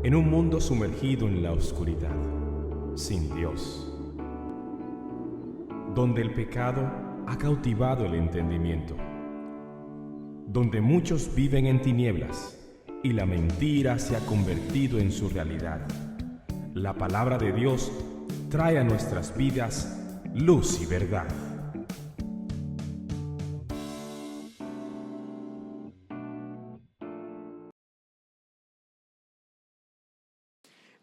En un mundo sumergido en la oscuridad, sin Dios, donde el pecado ha cautivado el entendimiento, donde muchos viven en tinieblas y la mentira se ha convertido en su realidad, la palabra de Dios trae a nuestras vidas luz y verdad.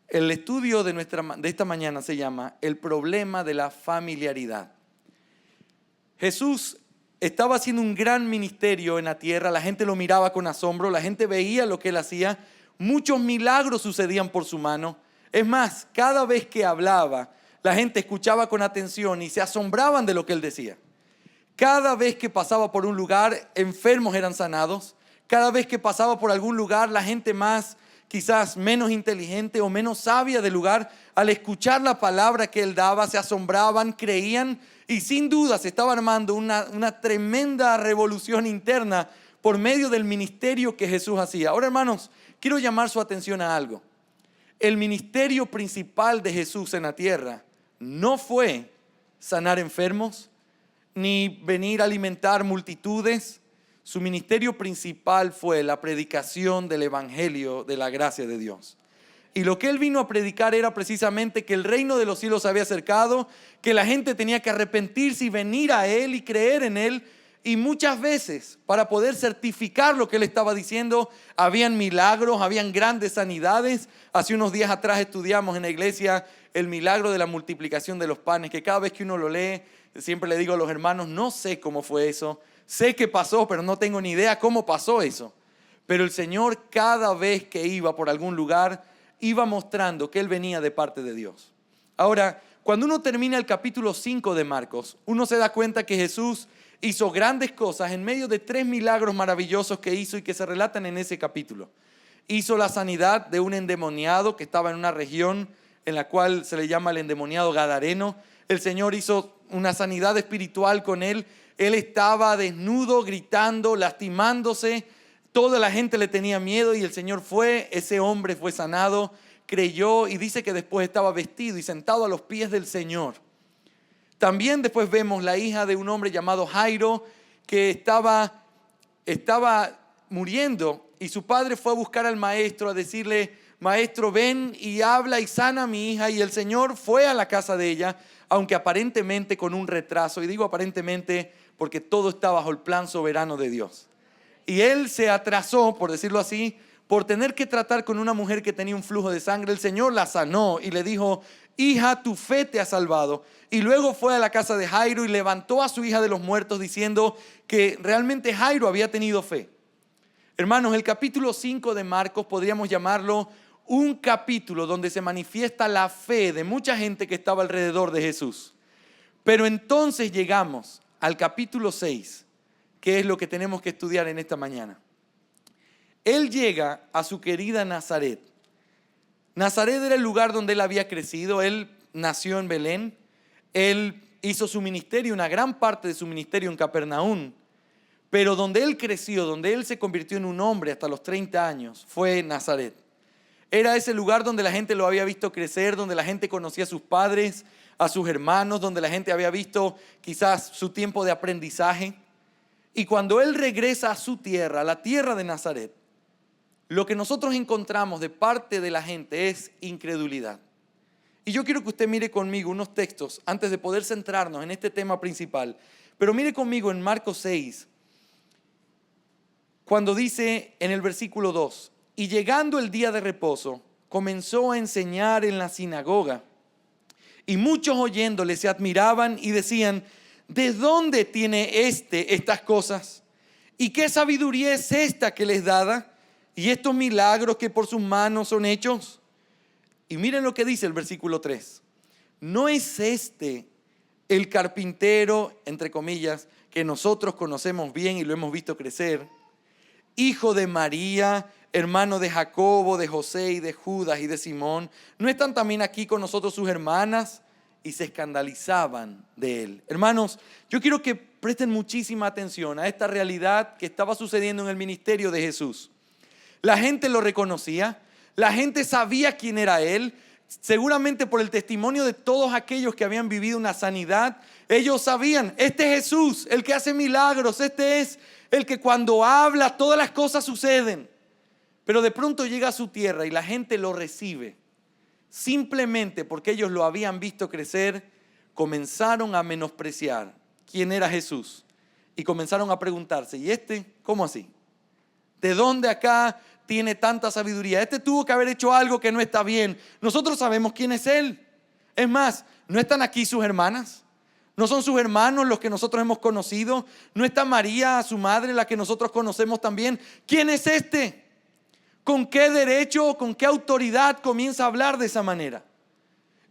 El estudio de esta mañana se llama El problema de la familiaridad. Jesús estaba haciendo un gran ministerio en la tierra, la gente lo miraba con asombro, la gente veía lo que él hacía, muchos milagros sucedían por su mano. Es más, cada vez que hablaba, la gente escuchaba con atención y se asombraban de lo que él decía. Cada vez que pasaba por un lugar, enfermos eran sanados. Cada vez que pasaba por algún lugar, la gente quizás menos inteligente o menos sabia del lugar, al escuchar la palabra que él daba, se asombraban, creían y sin duda se estaba armando una tremenda revolución interna por medio del ministerio que Jesús hacía. Ahora, hermanos, quiero llamar su atención a algo. El ministerio principal de Jesús en la tierra no fue sanar enfermos, ni venir a alimentar multitudes. Su ministerio principal fue la predicación del evangelio de la gracia de Dios. Y lo que él vino a predicar era precisamente que el reino de los cielos se había acercado, que la gente tenía que arrepentirse y venir a él y creer en él. Y muchas veces, para poder certificar lo que él estaba diciendo, habían milagros, habían grandes sanidades. Hace unos días atrás estudiamos en la iglesia el milagro de la multiplicación de los panes, que cada vez que uno lo lee, siempre le digo a los hermanos, no sé cómo fue eso. Sé que pasó, pero no tengo ni idea cómo pasó eso. Pero el Señor, cada vez que iba por algún lugar, iba mostrando que Él venía de parte de Dios. Ahora, cuando uno termina el capítulo 5 de Marcos, uno se da cuenta que Jesús hizo grandes cosas en medio de 3 milagros maravillosos que hizo y que se relatan en ese capítulo. Hizo la sanidad de un endemoniado que estaba en una región en la cual se le llama el endemoniado gadareno. El Señor hizo una sanidad espiritual con él. Él estaba desnudo, gritando, lastimándose. Toda la gente le tenía miedo y el Señor ese hombre fue sanado, creyó y dice que después estaba vestido y sentado a los pies del Señor. También después vemos la hija de un hombre llamado Jairo que estaba muriendo y su padre fue a buscar al maestro a decirle, maestro, ven y habla y sana a mi hija. Y el Señor fue a la casa de ella, aunque aparentemente con un retraso. Y digo aparentemente porque todo está bajo el plan soberano de Dios. Y él se atrasó, por decirlo así, por tener que tratar con una mujer que tenía un flujo de sangre. El Señor la sanó y le dijo, hija, tu fe te ha salvado. Y luego fue a la casa de Jairo y levantó a su hija de los muertos diciendo que realmente Jairo había tenido fe. Hermanos, el capítulo 5 de Marcos podríamos llamarlo un capítulo donde se manifiesta la fe de mucha gente que estaba alrededor de Jesús. Pero entonces llegamos al capítulo 6, que es lo que tenemos que estudiar en esta mañana. Él llega a su querida Nazaret. Nazaret era el lugar donde él había crecido. Él nació en Belén. Él hizo su ministerio, una gran parte de su ministerio en Capernaum. Pero donde él creció, donde él se convirtió en un hombre hasta los 30 años, fue Nazaret. Era ese lugar donde la gente lo había visto crecer, donde la gente conocía a sus padres, a sus hermanos, donde la gente había visto quizás su tiempo de aprendizaje. Y cuando él regresa a su tierra, a la tierra de Nazaret, lo que nosotros encontramos de parte de la gente es incredulidad. Y yo quiero que usted mire conmigo unos textos antes de poder centrarnos en este tema principal. Pero mire conmigo en Marcos 6, cuando dice en el versículo 2, y llegando el día de reposo, comenzó a enseñar en la sinagoga. Y muchos oyéndole se admiraban y decían, ¿de dónde tiene estas cosas? ¿Y qué sabiduría es esta que les dada? ¿Y estos milagros que por sus manos son hechos? Y miren lo que dice el versículo 3. ¿No es este el carpintero, entre comillas, que nosotros conocemos bien y lo hemos visto crecer, hijo de María, hermano de Jacobo, de José y de Judas y de Simón? ¿No están también aquí con nosotros sus hermanas? Y se escandalizaban de él. Hermanos, yo quiero que presten muchísima atención a esta realidad que estaba sucediendo en el ministerio de Jesús. La gente lo reconocía, La gente sabía quién era Él. Seguramente por el testimonio de todos aquellos que habían vivido una sanidad, ellos sabían, este es Jesús, el que hace milagros, este es el que cuando habla todas las cosas suceden. Pero de pronto llega a su tierra y la gente lo recibe. Simplemente porque ellos lo habían visto crecer, comenzaron a menospreciar quién era Jesús. Y comenzaron a preguntarse, ¿y este cómo así? ¿De dónde acá tiene tanta sabiduría? Este tuvo que haber hecho algo que no está bien. Nosotros sabemos quién es Él. Es más, ¿no están aquí sus hermanas? ¿No son sus hermanos los que nosotros hemos conocido? ¿No está María, su madre, la que nosotros conocemos también? ¿Quién es este? ¿Con qué derecho, con qué autoridad comienza a hablar de esa manera?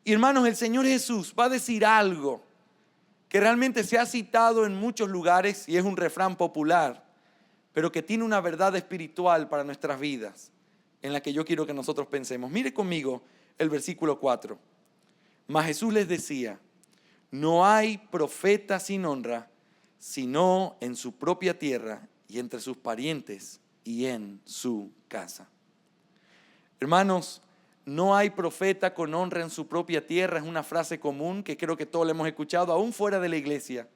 Y hermanos, el Señor Jesús va a decir algo que realmente se ha citado en muchos lugares y es un refrán popular, pero que tiene una verdad espiritual para nuestras vidas, en la que yo quiero que nosotros pensemos. Mire conmigo el versículo 4. Mas Jesús les decía, no hay profeta sin honra, sino en su propia tierra y entre sus parientes y en su casa. Hermanos, no hay profeta con honra en su propia tierra, es una frase común que creo que todos la hemos escuchado, aún fuera de la iglesia.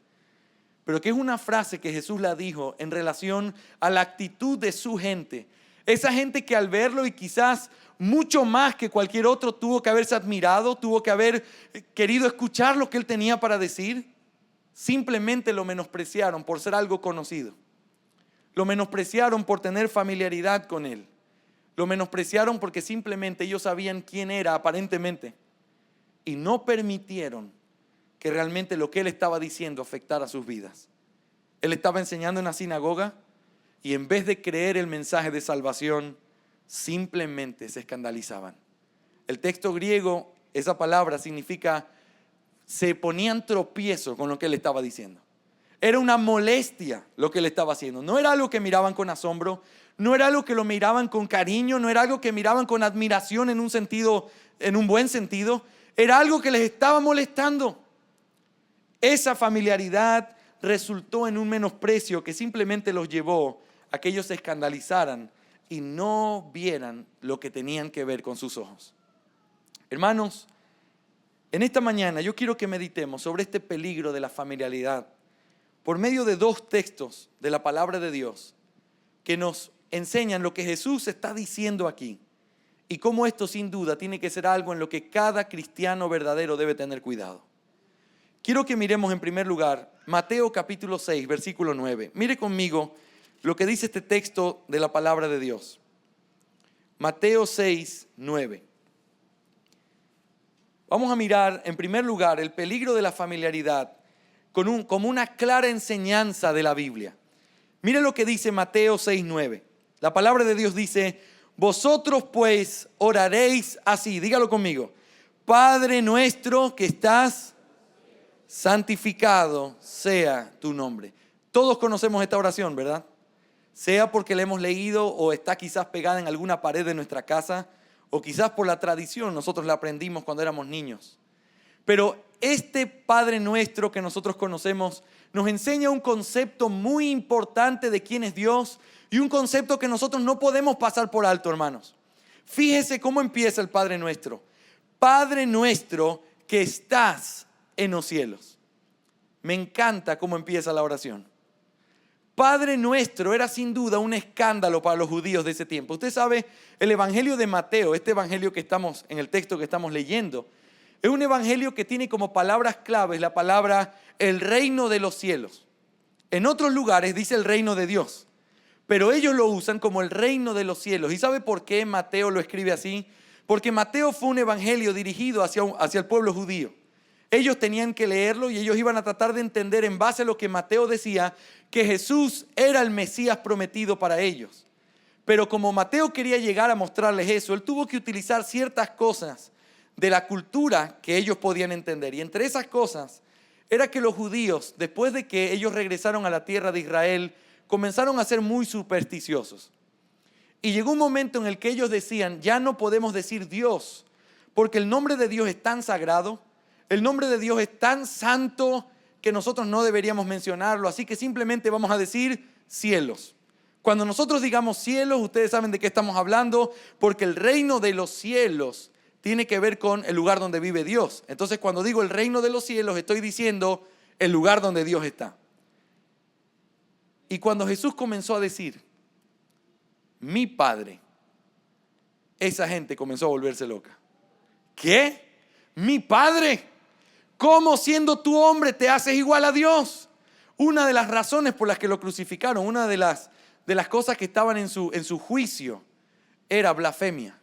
Pero que es una frase que Jesús la dijo en relación a la actitud de su gente. Esa gente que al verlo y quizás mucho más que cualquier otro tuvo que haberse admirado, tuvo que haber querido escuchar lo que él tenía para decir, simplemente lo menospreciaron por ser algo conocido. Lo menospreciaron por tener familiaridad con él. Lo menospreciaron porque simplemente ellos sabían quién era aparentemente y no permitieron que realmente lo que él estaba diciendo afectara sus vidas. Él estaba enseñando en la sinagoga y en vez de creer el mensaje de salvación, simplemente se escandalizaban. El texto griego, esa palabra significa, se ponían tropiezo con lo que él estaba diciendo. Era una molestia lo que él estaba haciendo. No era algo que miraban con asombro, no era algo que lo miraban con cariño, no era algo que miraban con admiración en un sentido, en un buen sentido. Era algo que les estaba molestando. Esa familiaridad resultó en un menosprecio que simplemente los llevó a que ellos se escandalizaran y no vieran lo que tenían que ver con sus ojos. Hermanos, en esta mañana yo quiero que meditemos sobre este peligro de la familiaridad por medio de dos textos de la palabra de Dios que nos enseñan lo que Jesús está diciendo aquí y cómo esto sin duda tiene que ser algo en lo que cada cristiano verdadero debe tener cuidado. Quiero que miremos en primer lugar Mateo capítulo 6, versículo 9. Mire conmigo lo que dice este texto de la palabra de Dios. Mateo 6, 9. Vamos a mirar en primer lugar el peligro de la familiaridad como una clara enseñanza de la Biblia. Mire lo que dice Mateo 6, 9. La palabra de Dios dice, vosotros pues oraréis así, dígalo conmigo. Padre nuestro que estás, santificado sea tu nombre. Todos conocemos esta oración, ¿verdad? Sea porque la hemos leído o está quizás pegada en alguna pared de nuestra casa o quizás por la tradición, nosotros la aprendimos cuando éramos niños. Pero este Padre nuestro que nosotros conocemos nos enseña un concepto muy importante de quién es Dios y un concepto que nosotros no podemos pasar por alto, hermanos. Fíjese cómo empieza el Padre nuestro. Padre nuestro que estás en los cielos. Me encanta cómo empieza la oración. Padre nuestro era sin duda un escándalo para los judíos de ese tiempo. Usted sabe, el evangelio de Mateo, este evangelio que estamos en el texto que estamos leyendo, es un evangelio que tiene como palabras claves la palabra el reino de los cielos. En otros lugares dice el reino de Dios, pero ellos lo usan como el reino de los cielos. ¿Y sabe por qué Mateo lo escribe así? Porque Mateo fue un evangelio dirigido hacia el pueblo judío. Ellos tenían que leerlo y ellos iban a tratar de entender en base a lo que Mateo decía que Jesús era el Mesías prometido para ellos. Pero como Mateo quería llegar a mostrarles eso, él tuvo que utilizar ciertas cosas de la cultura que ellos podían entender. Y entre esas cosas era que los judíos, después de que ellos regresaron a la tierra de Israel, comenzaron a ser muy supersticiosos. Y llegó un momento en el que ellos decían, ya no podemos decir Dios, porque el nombre de Dios es tan sagrado, el nombre de Dios es tan santo que nosotros no deberíamos mencionarlo, así que simplemente vamos a decir cielos. Cuando nosotros digamos cielos, ustedes saben de qué estamos hablando, porque el reino de los cielos tiene que ver con el lugar donde vive Dios. Entonces, cuando digo el reino de los cielos, estoy diciendo el lugar donde Dios está. Y cuando Jesús comenzó a decir, mi Padre, esa gente comenzó a volverse loca. ¿Qué? ¿Mi Padre? ¿Cómo siendo tú hombre te haces igual a Dios? Una de las razones por las que lo crucificaron, una de las cosas que estaban en su juicio era blasfemia.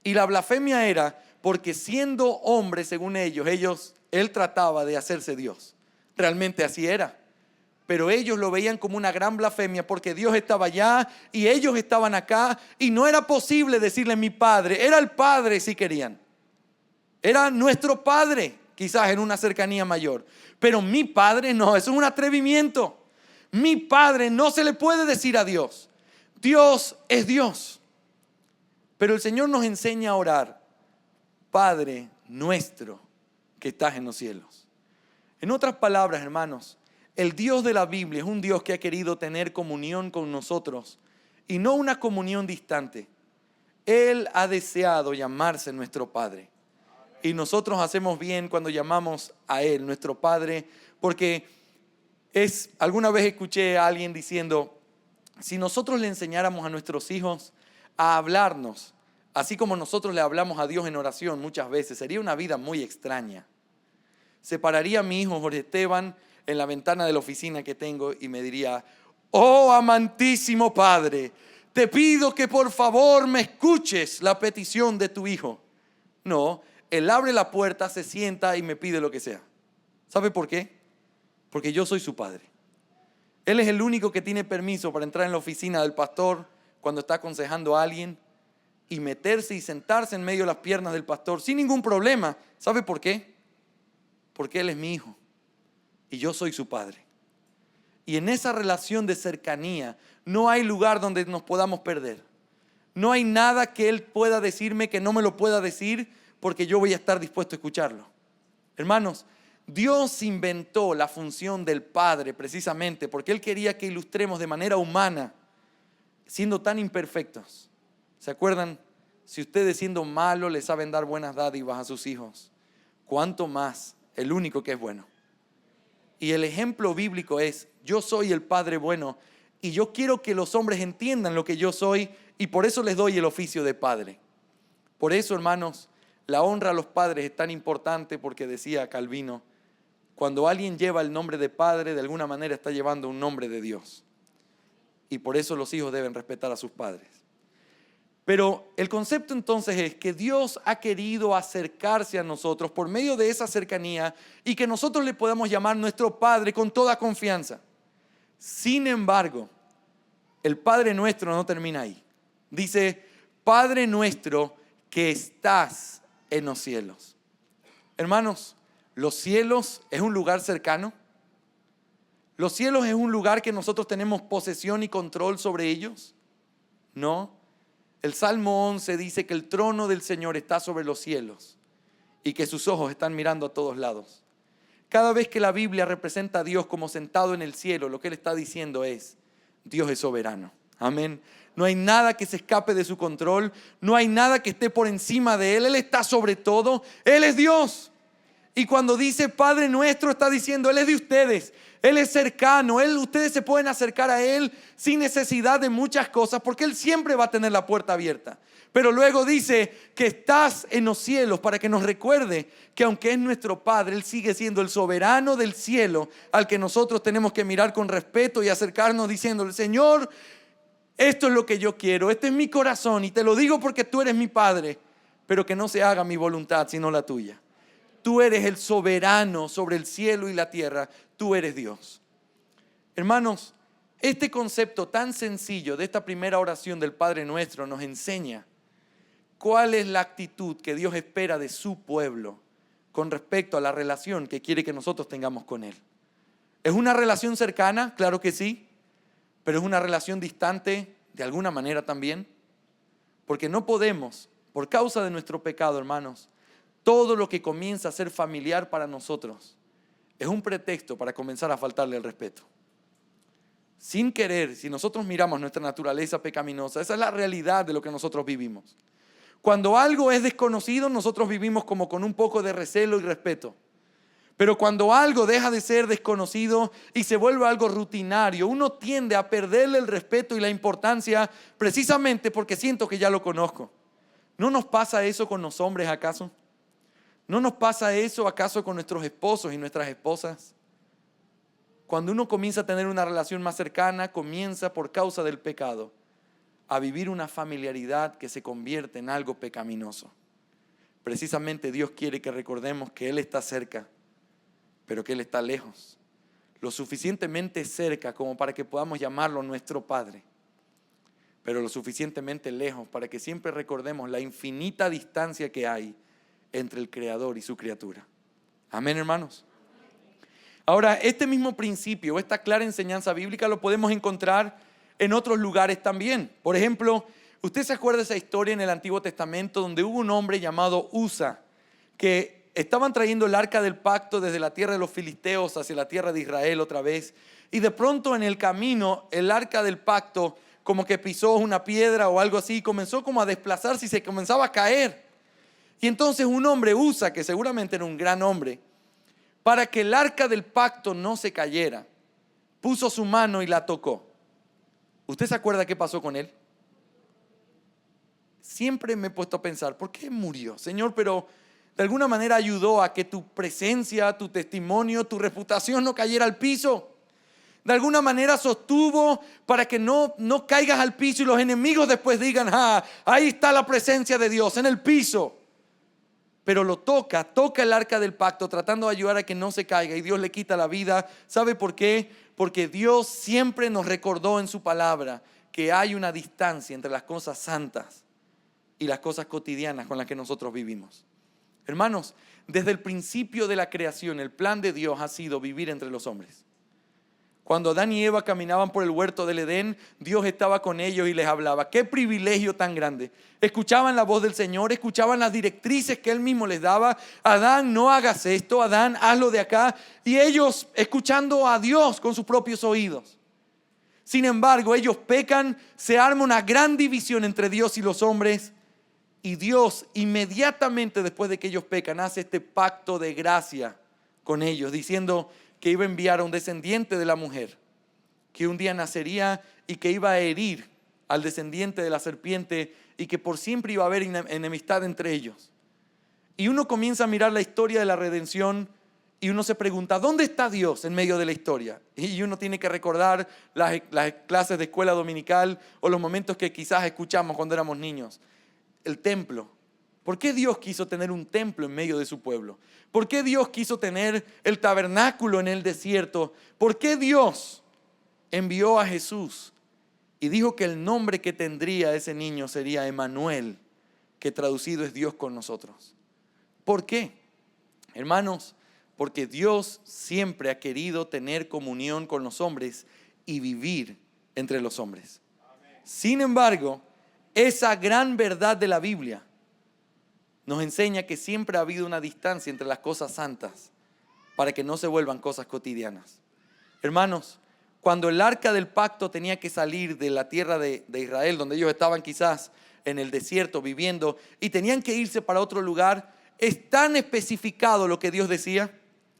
Y la blasfemia era porque siendo hombre, según él trataba de hacerse Dios. Realmente así era. Pero ellos lo veían como una gran blasfemia porque Dios estaba allá y ellos estaban acá y no era posible decirle mi Padre. Era el Padre si querían. Era nuestro Padre, quizás en una cercanía mayor. Pero mi Padre no, eso es un atrevimiento. Mi Padre no se le puede decir a Dios. Dios es Dios. Pero el Señor nos enseña a orar, Padre nuestro que estás en los cielos. En otras palabras, hermanos, el Dios de la Biblia es un Dios que ha querido tener comunión con nosotros y no una comunión distante. Él ha deseado llamarse nuestro Padre. Y nosotros hacemos bien cuando llamamos a Él, nuestro Padre, porque alguna vez escuché a alguien diciendo, si nosotros le enseñáramos a nuestros hijos a hablarnos, así como nosotros le hablamos a Dios en oración muchas veces, sería una vida muy extraña. Se pararía mi hijo Jorge Esteban en la ventana de la oficina que tengo y me diría, oh amantísimo Padre, te pido que por favor me escuches la petición de tu hijo. No, él abre la puerta, se sienta y me pide lo que sea. ¿Sabe por qué? Porque yo soy su padre. Él es el único que tiene permiso para entrar en la oficina del pastor cuando está aconsejando a alguien y meterse y sentarse en medio de las piernas del pastor sin ningún problema. ¿Sabe por qué? Porque él es mi hijo y yo soy su padre. Y en esa relación de cercanía no hay lugar donde nos podamos perder. No hay nada que él pueda decirme que no me lo pueda decir porque yo voy a estar dispuesto a escucharlo. Hermanos, Dios inventó la función del Padre precisamente porque Él quería que ilustremos de manera humana, siendo tan imperfectos. ¿Se acuerdan? Si ustedes siendo malos le saben dar buenas dádivas a sus hijos, ¿cuánto más el único que es bueno? Y el ejemplo bíblico es, yo soy el Padre bueno y yo quiero que los hombres entiendan lo que yo soy y por eso les doy el oficio de Padre. Por eso, hermanos, la honra a los padres es tan importante porque decía Calvino, cuando alguien lleva el nombre de padre, de alguna manera está llevando un nombre de Dios. Y por eso los hijos deben respetar a sus padres. Pero el concepto entonces es que Dios ha querido acercarse a nosotros por medio de esa cercanía y que nosotros le podamos llamar nuestro Padre con toda confianza. Sin embargo, el Padre nuestro no termina ahí. Dice, Padre nuestro que estás en los cielos. Hermanos, ¿los cielos es un lugar cercano? ¿Los cielos es un lugar que nosotros tenemos posesión y control sobre ellos? No. El Salmo 11 dice que el trono del Señor está sobre los cielos y que sus ojos están mirando a todos lados. Cada vez que la Biblia representa a Dios como sentado en el cielo, lo que Él está diciendo es, Dios es soberano. Amén. No hay nada que se escape de su control. No hay nada que esté por encima de Él. Él está sobre todo. Él es Dios. Y cuando dice Padre nuestro, está diciendo, Él es de ustedes. Él es cercano. Ustedes se pueden acercar a Él sin necesidad de muchas cosas porque Él siempre va a tener la puerta abierta. Pero luego dice que estás en los cielos para que nos recuerde que aunque es nuestro Padre, Él sigue siendo el soberano del cielo al que nosotros tenemos que mirar con respeto y acercarnos diciéndole, Señor, esto es lo que yo quiero, este es mi corazón y te lo digo porque tú eres mi Padre, pero que no se haga mi voluntad sino la tuya. Tú eres el soberano sobre el cielo y la tierra, tú eres Dios. Hermanos, este concepto tan sencillo de esta primera oración del Padre Nuestro nos enseña cuál es la actitud que Dios espera de su pueblo con respecto a la relación que quiere que nosotros tengamos con Él. ¿Es una relación cercana? Claro que sí. Pero es una relación distante de alguna manera también. Porque no podemos, por causa de nuestro pecado, hermanos, todo lo que comienza a ser familiar para nosotros es un pretexto para comenzar a faltarle el respeto. sin querer, si nosotros miramos nuestra naturaleza pecaminosa, esa es la realidad de lo que nosotros vivimos. Cuando algo es desconocido, nosotros vivimos como con un poco de recelo y respeto. Pero cuando algo deja de ser desconocido y se vuelve algo rutinario, uno tiende a perderle el respeto y la importancia precisamente porque siento que ya lo conozco. ¿No nos pasa eso con los hombres acaso? ¿No nos pasa eso acaso con nuestros esposos y nuestras esposas? Cuando uno comienza a tener una relación más cercana, comienza por causa del pecado a vivir una familiaridad que se convierte en algo pecaminoso. Precisamente Dios quiere que recordemos que Él está cerca, pero que Él está lejos. Lo suficientemente cerca como para que podamos llamarlo nuestro Padre, pero lo suficientemente lejos para que siempre recordemos la infinita distancia que hay entre el Creador y su criatura. Amén, hermanos. Ahora, este mismo principio, esta clara enseñanza bíblica lo podemos encontrar en otros lugares también. Por ejemplo, usted se acuerda de esa historia en el Antiguo Testamento donde hubo un hombre llamado Usa que estaban trayendo el arca del pacto desde la tierra de los filisteos hacia la tierra de Israel otra vez, y de pronto en el camino el arca del pacto como que pisó una piedra o algo así y comenzó como a desplazarse y se comenzaba a caer. Y entonces un hombre, Usa, que seguramente era un gran hombre, para que el arca del pacto no se cayera, puso su mano y la tocó. ¿Usted se acuerda qué pasó con él? Siempre me he puesto a pensar, ¿por qué murió? Señor, pero de alguna manera ayudó a que tu presencia, tu testimonio, tu reputación no cayera al piso. De alguna manera sostuvo para que no caigas al piso y los enemigos después digan, ahí está la presencia de Dios en el piso. Pero lo toca el arca del pacto tratando de ayudar a que no se caiga y Dios le quita la vida. ¿Sabe por qué? Porque Dios siempre nos recordó en su palabra que hay una distancia entre las cosas santas y las cosas cotidianas con las que nosotros vivimos. Hermanos, desde el principio de la creación, el plan de Dios ha sido vivir entre los hombres. Cuando Adán y Eva caminaban por el huerto del Edén, Dios estaba con ellos y les hablaba. ¡Qué privilegio tan grande! Escuchaban la voz del Señor, escuchaban las directrices que Él mismo les daba. Adán, no hagas esto, Adán, hazlo de acá. Y ellos escuchando a Dios con sus propios oídos. Sin embargo, ellos pecan, se arma una gran división entre Dios y los hombres. Y Dios inmediatamente después de que ellos pecan, hace este pacto de gracia con ellos, diciendo que iba a enviar a un descendiente de la mujer, que un día nacería y que iba a herir al descendiente de la serpiente y que por siempre iba a haber enemistad entre ellos. Y uno comienza a mirar la historia de la redención y uno se pregunta, ¿dónde está Dios en medio de la historia? Y uno tiene que recordar las clases de escuela dominical o los momentos que quizás escuchamos cuando éramos niños. El templo. ¿Por qué Dios quiso tener un templo en medio de su pueblo? ¿Por qué Dios quiso tener el tabernáculo en el desierto? ¿Por qué Dios envió a Jesús y dijo que el nombre que tendría ese niño sería Emmanuel, que traducido es Dios con nosotros? ¿Por qué? Hermanos, porque Dios siempre ha querido tener comunión con los hombres y vivir entre los hombres. Sin embargo, esa gran verdad de la Biblia nos enseña que siempre ha habido una distancia entre las cosas santas para que no se vuelvan cosas cotidianas. Hermanos, cuando el arca del pacto tenía que salir de la tierra de Israel, donde ellos estaban quizás en el desierto viviendo y tenían que irse para otro lugar, es tan especificado lo que Dios decía,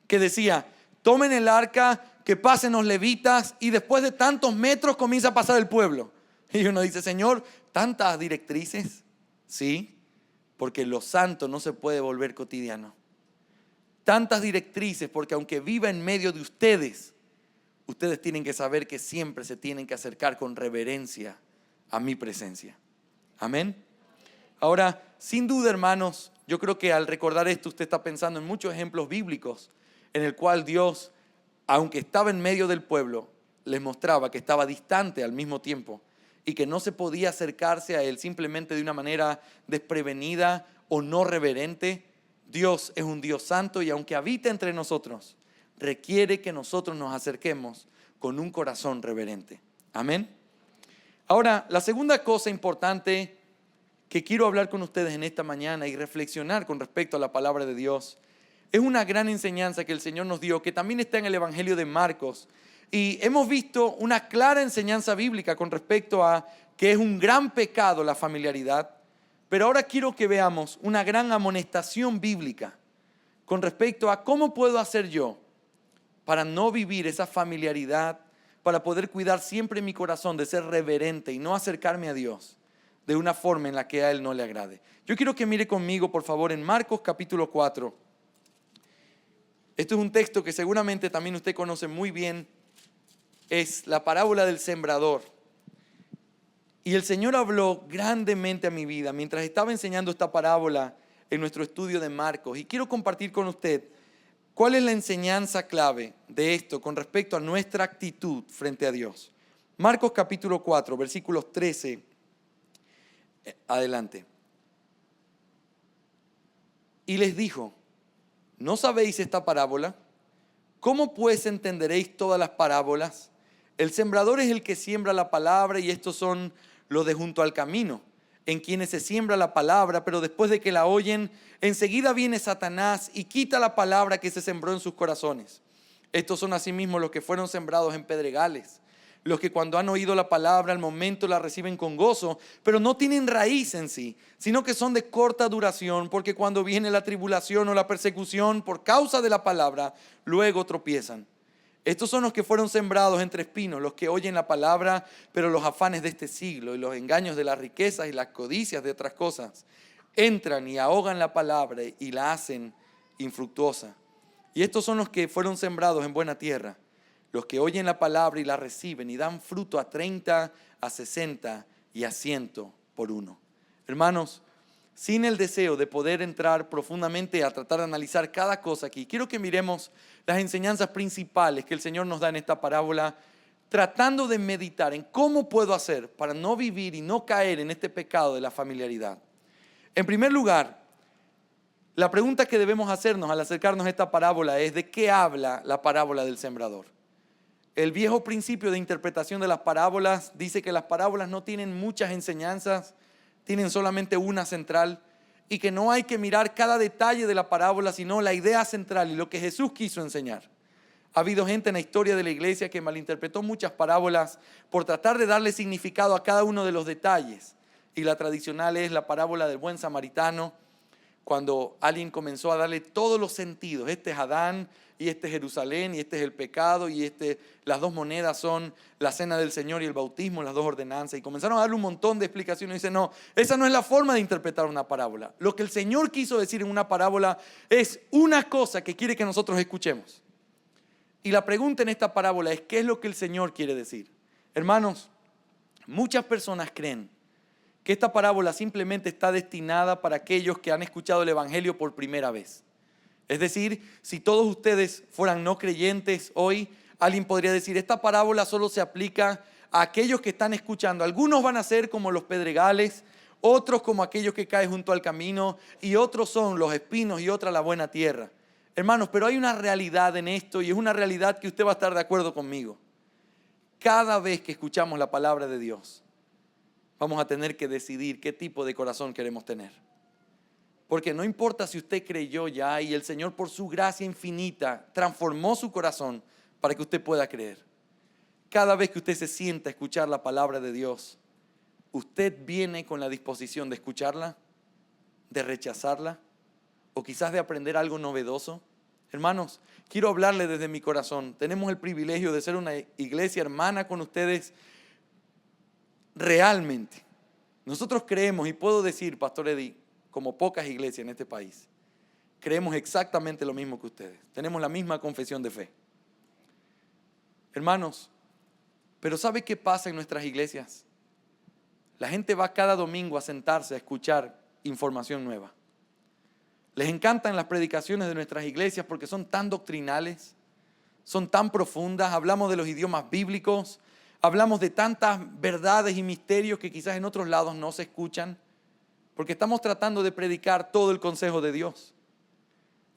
que decía, tomen el arca, que pasen los levitas y después de tantos metros comienza a pasar el pueblo. Y uno dice, Señor, ¿tantas directrices? Sí. Porque lo santo no se puede volver cotidiano. Tantas directrices, porque aunque viva en medio de ustedes, ustedes tienen que saber que siempre se tienen que acercar con reverencia a mi presencia. Amén. Ahora, sin duda, hermanos, yo creo que al recordar esto, usted está pensando en muchos ejemplos bíblicos en el cual Dios, aunque estaba en medio del pueblo, les mostraba que estaba distante al mismo tiempo y que no se podía acercarse a Él simplemente de una manera desprevenida o no reverente. Dios es un Dios santo y aunque habita entre nosotros, requiere que nosotros nos acerquemos con un corazón reverente. Amén. Ahora, la segunda cosa importante que quiero hablar con ustedes en esta mañana y reflexionar con respecto a la palabra de Dios es una gran enseñanza que el Señor nos dio, que también está en el Evangelio de Marcos, Y hemos visto una clara enseñanza bíblica con respecto a que es un gran pecado la familiaridad. Pero ahora quiero que veamos una gran amonestación bíblica con respecto a cómo puedo hacer yo para no vivir esa familiaridad, para poder cuidar siempre mi corazón de ser reverente y no acercarme a Dios de una forma en la que a Él no le agrade. Yo quiero que mire conmigo, por favor, en Marcos capítulo 4. Esto es un texto que seguramente también usted conoce muy bien. Es la parábola del sembrador. Y el Señor habló grandemente a mi vida mientras estaba enseñando esta parábola en nuestro estudio de Marcos. Y quiero compartir con usted cuál es la enseñanza clave de esto con respecto a nuestra actitud frente a Dios. Marcos capítulo 4, versículos 13 adelante. Y les dijo, ¿no sabéis esta parábola? ¿Cómo pues entenderéis todas las parábolas? El sembrador es el que siembra la palabra y estos son los de junto al camino, en quienes se siembra la palabra, pero después de que la oyen, enseguida viene Satanás y quita la palabra que se sembró en sus corazones. Estos son asimismo los que fueron sembrados en pedregales, los que cuando han oído la palabra al momento la reciben con gozo, pero no tienen raíz en sí, sino que son de corta duración, porque cuando viene la tribulación o la persecución por causa de la palabra, luego tropiezan. Estos son los que fueron sembrados entre espinos, los que oyen la palabra, pero los afanes de este siglo y los engaños de las riquezas y las codicias de otras cosas entran y ahogan la palabra y la hacen infructuosa. Y estos son los que fueron sembrados en buena tierra, los que oyen la palabra y la reciben y dan fruto a 30, a 60 y a 100 por uno. Hermanos, sin el deseo de poder entrar profundamente a tratar de analizar cada cosa aquí, quiero que miremos las enseñanzas principales que el Señor nos da en esta parábola, tratando de meditar en cómo puedo hacer para no vivir y no caer en este pecado de la familiaridad. En primer lugar, la pregunta que debemos hacernos al acercarnos a esta parábola es: ¿de qué habla la parábola del sembrador? El viejo principio de interpretación de las parábolas dice que las parábolas no tienen muchas enseñanzas, tienen solamente una central, y que no hay que mirar cada detalle de la parábola, sino la idea central y lo que Jesús quiso enseñar. Ha habido gente en la historia de la iglesia que malinterpretó muchas parábolas por tratar de darle significado a cada uno de los detalles. Y la tradicional es la parábola del buen samaritano, cuando alguien comenzó a darle todos los sentidos. Este es Adán, y este es Jerusalén, y este es el pecado, y las dos monedas son la cena del Señor y el bautismo, las dos ordenanzas. Y comenzaron a darle un montón de explicaciones. Y dicen, no, esa no es la forma de interpretar una parábola. Lo que el Señor quiso decir en una parábola es una cosa que quiere que nosotros escuchemos. Y la pregunta en esta parábola es: ¿qué es lo que el Señor quiere decir? Hermanos, muchas personas creen que esta parábola simplemente está destinada para aquellos que han escuchado el Evangelio por primera vez. Es decir, si todos ustedes fueran no creyentes hoy, alguien podría decir: esta parábola solo se aplica a aquellos que están escuchando. Algunos van a ser como los pedregales, otros como aquellos que caen junto al camino, y otros son los espinos y otra la buena tierra. Hermanos, pero hay una realidad en esto, y es una realidad que usted va a estar de acuerdo conmigo. Cada vez que escuchamos la palabra de Dios, vamos a tener que decidir qué tipo de corazón queremos tener. Porque no importa si usted creyó ya y el Señor por su gracia infinita transformó su corazón para que usted pueda creer. Cada vez que usted se sienta a escuchar la palabra de Dios, usted viene con la disposición de escucharla, de rechazarla o quizás de aprender algo novedoso. Hermanos, quiero hablarle desde mi corazón. Tenemos el privilegio de ser una iglesia hermana con ustedes realmente. Nosotros creemos, y puedo decir, Pastor Eddie, como pocas iglesias en este país, creemos exactamente lo mismo que ustedes. Tenemos la misma confesión de fe. Hermanos, pero ¿sabe qué pasa en nuestras iglesias? La gente va cada domingo a sentarse a escuchar información nueva. Les encantan las predicaciones de nuestras iglesias porque son tan doctrinales, son tan profundas, hablamos de los idiomas bíblicos, hablamos de tantas verdades y misterios que quizás en otros lados no se escuchan, porque estamos tratando de predicar todo el consejo de Dios.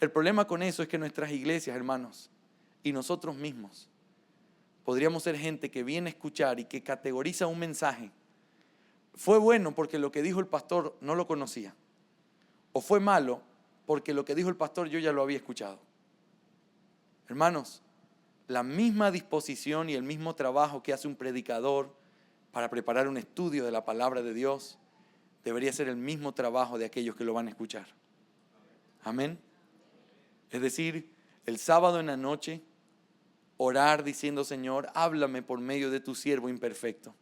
El problema con eso es que nuestras iglesias, hermanos, y nosotros mismos, podríamos ser gente que viene a escuchar y que categoriza un mensaje. Fue bueno porque lo que dijo el pastor no lo conocía. O fue malo porque lo que dijo el pastor yo ya lo había escuchado. Hermanos, la misma disposición y el mismo trabajo que hace un predicador para preparar un estudio de la palabra de Dios, debería ser el mismo trabajo de aquellos que lo van a escuchar. Amén. Es decir, el sábado en la noche, orar diciendo: Señor, háblame por medio de tu siervo imperfecto.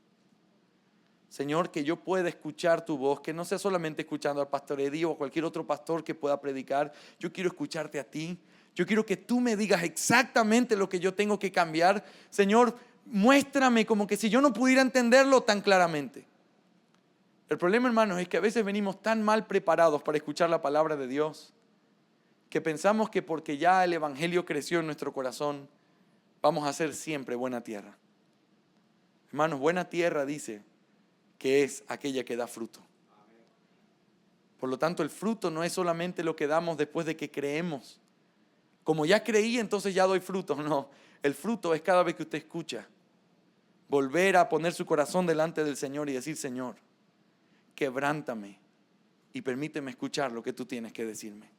Señor, que yo pueda escuchar tu voz, que no sea solamente escuchando al pastor Eddie o a cualquier otro pastor que pueda predicar. Yo quiero escucharte a ti. Yo quiero que tú me digas exactamente lo que yo tengo que cambiar. Señor, muéstrame, como que si yo no pudiera entenderlo tan claramente. El problema, hermanos, es que a veces venimos tan mal preparados para escuchar la palabra de Dios que pensamos que porque ya el evangelio creció en nuestro corazón, vamos a ser siempre buena tierra. Hermanos, buena tierra dice que es aquella que da fruto. Por lo tanto, el fruto no es solamente lo que damos después de que creemos. Como ya creí, entonces ya doy fruto. No, el fruto es cada vez que usted escucha. Volver a poner su corazón delante del Señor y decir: Señor, quebrántame y permíteme escuchar lo que tú tienes que decirme.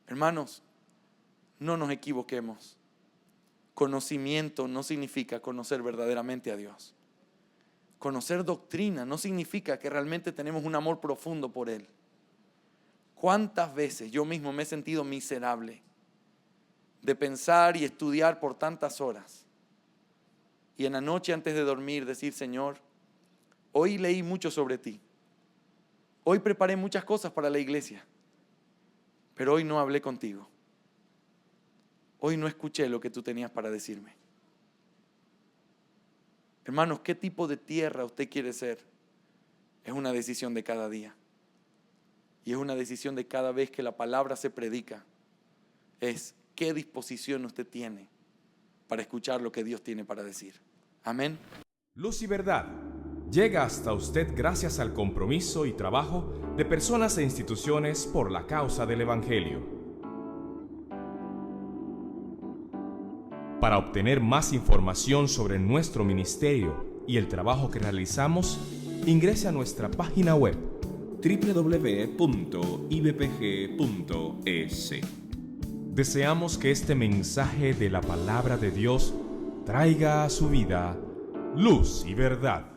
Hermanos, no nos equivoquemos. Conocimiento no significa conocer verdaderamente a Dios. Conocer doctrina no significa que realmente tenemos un amor profundo por Él. ¿Cuántas veces yo mismo me he sentido miserable de pensar y estudiar por tantas horas? Y en la noche antes de dormir decir: Señor, hoy leí mucho sobre ti. Hoy preparé muchas cosas para la iglesia. Pero hoy no hablé contigo. Hoy no escuché lo que tú tenías para decirme. Hermanos, ¿qué tipo de tierra usted quiere ser? Es una decisión de cada día. Y es una decisión de cada vez que la palabra se predica. Es qué disposición usted tiene para escuchar lo que Dios tiene para decir. Amén. Luz y Verdad llega hasta usted gracias al compromiso y trabajo de personas e instituciones por la causa del Evangelio. Para obtener más información sobre nuestro ministerio y el trabajo que realizamos, ingrese a nuestra página web www.ibpg.es. Deseamos que este mensaje de la palabra de Dios traiga a su vida luz y verdad.